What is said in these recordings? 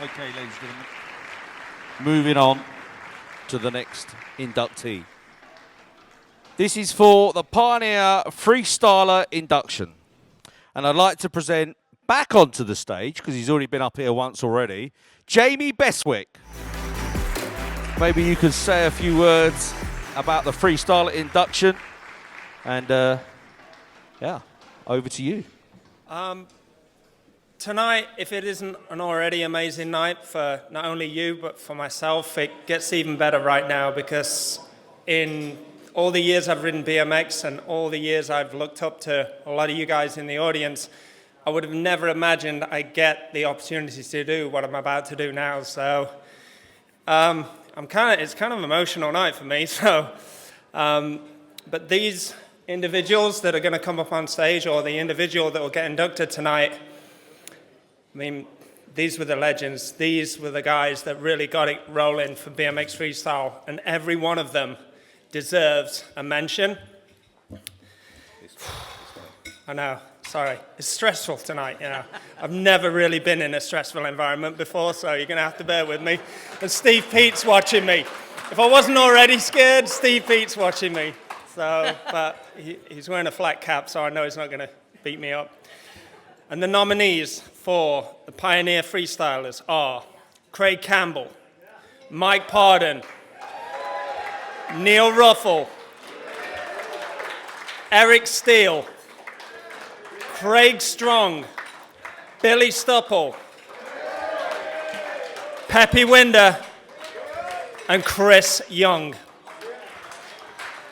Okay, ladies and gentlemen. Moving on to the next inductee. This is for the Pioneer Freestyler induction. And I'd like to present back onto the stage, because he's already been up here once already, Jamie Beswick. Maybe you could say a few words about the Freestyler induction. And yeah, over to you. Tonight, if it isn't an already amazing night for not only you, but for myself, it gets even better right now, because in all the years I've ridden BMX and all the years I've looked up to a lot of you guys in the audience, I would have never imagined I'd get the opportunity to do what I'm about to do now. So it's kind of an emotional night for me. So, but these individuals that are going to come up on stage, or the individual that will get inducted tonight, I mean, these were the legends. These were the guys that really got it rolling for BMX Freestyle, and every one of them deserves a mention. I know, sorry. It's stressful tonight, you know. I've never really been in a stressful environment before, so you're going to have to bear with me. And Steve Pete's watching me. If I wasn't already scared, Steve Pete's watching me. So, but he's wearing a flat cap, so I know he's not going to beat me up. And the nominees for the Pioneer Freestylers are Craig Campbell, Mike Pardon, Neil Ruffell, Eric Steele, Craig Strong, Billy Stupple, Peppy Winder, and Chris Young.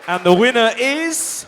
And the winner is...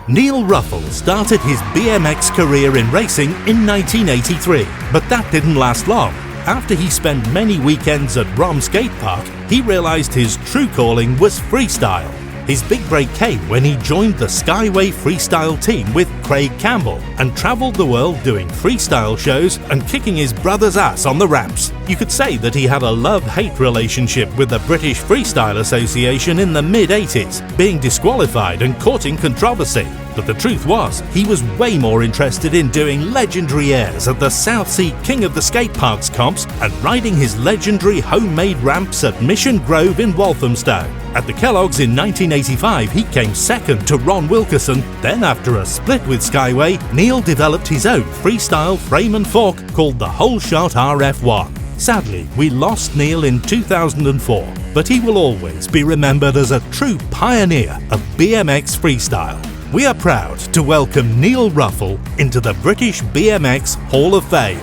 Neil Ruffell started his BMX career in racing in 1983, but that didn't last long. After he spent many weekends at Rom Skatepark, he realised his true calling was freestyle. His big break came when he joined the Skyway Freestyle team with Craig Campbell and travelled the world doing freestyle shows and kicking his brother's ass on the ramps. You could say that he had a love-hate relationship with the British Freestyle Association in the mid-80s, being disqualified and courting controversy. But the truth was, he was way more interested in doing legendary airs at the Southsea King of the Skateparks comps and riding his legendary homemade ramps at Mission Grove in Walthamstow. At the Kellogg's in 1985, he came second to Ron Wilkerson. Then, after a split with Skyway, Neil developed his own freestyle frame fork called the Holeshot RF1. Sadly, we lost Neil in 2004, but he will always be remembered as a true pioneer of BMX freestyle. We are proud to welcome Neil Ruffell into the British BMX Hall of Fame.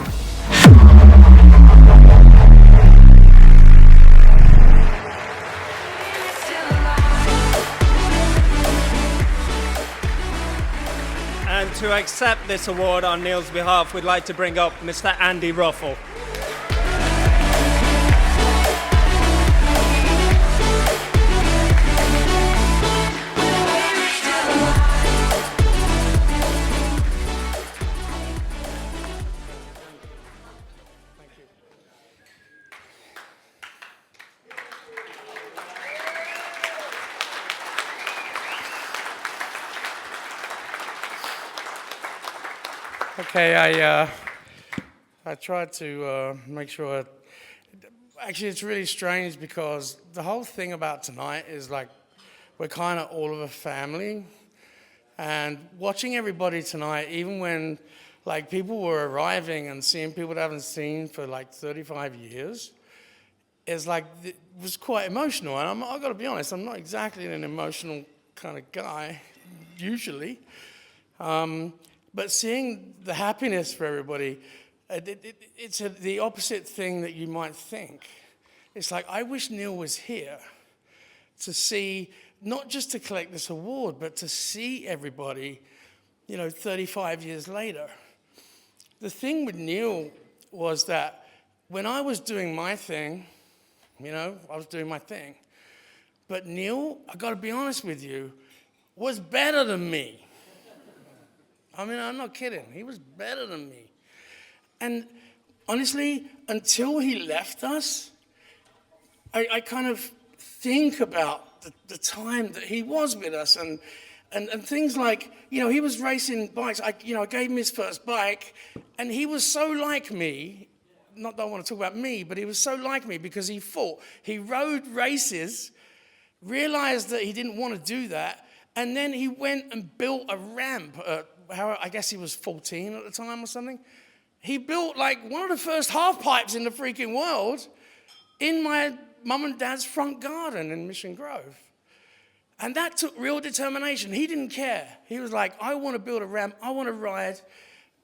And to accept this award on Neil's behalf, we'd like to bring up Mr. Andy Ruffell. Okay, I tried to make sure. Actually, it's really strange because the whole thing about tonight is like we're kind of all of a family, and watching everybody tonight, even when like people were arriving and seeing people that I haven't seen for like 35 years, is like it was quite emotional. And I've got to be honest, I'm not exactly an emotional kind of guy usually. But seeing the happiness for everybody, it's the opposite thing that you might think. It's like, I wish Neil was here to see, not just to collect this award, but to see everybody, 35 years later. The thing with Neil was that when I was doing my thing, I was doing my thing. But Neil, I got to be honest with you, was better than me. I mean, I'm not kidding. He was better than me. And honestly, until he left us, I kind of think about the time that he was with us. And and things like, you know, he was racing bikes. I gave him his first bike, and he was so like me. Not that I want to talk about me, but he was so like me because he fought. He rode races, realized that he didn't want to do that, and then he went and built a ramp. I guess he was 14 at the time or something. He built like one of the first half pipes in the freaking world in my mum and dad's front garden in Mission Grove. And that took real determination. He didn't care. He was like, I want to build a ramp, I want to ride.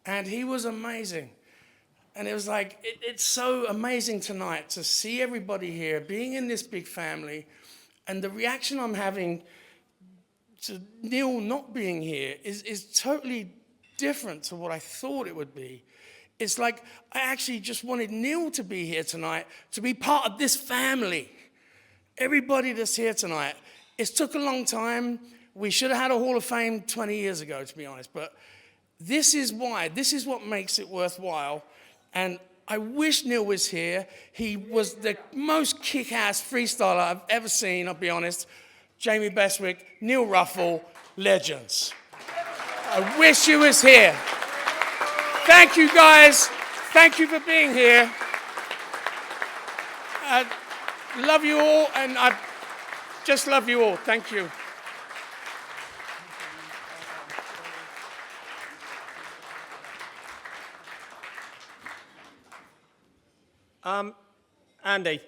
And he was amazing. And it was like, it's so amazing tonight to see everybody here, being in this big family. And the reaction I'm having to Neil not being here is totally different to what I thought it would be. It's like I actually just wanted Neil to be here tonight, to be part of this family. Everybody that's here tonight. It took a long time. We should have had a Hall of Fame 20 years ago, to be honest. But this is why. This is what makes it worthwhile. And I wish Neil was here. He was the most kick-ass freestyler I've ever seen, I'll be honest. Jamie Bestwick, Neil Ruffell, legends. I wish he was here. Thank you, guys. Thank you for being here. I love you all, and I just love you all. Thank you. Andy,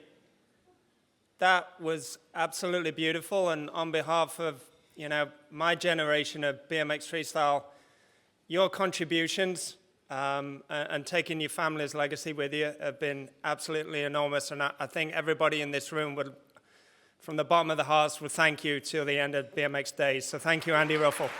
that was absolutely beautiful, and on behalf of, you know, my generation of BMX Freestyle, your contributions and taking your family's legacy with you have been absolutely enormous, and I think everybody in this room would, from the bottom of the heart, would thank you till the end of BMX days. So thank you, Andy Ruffell.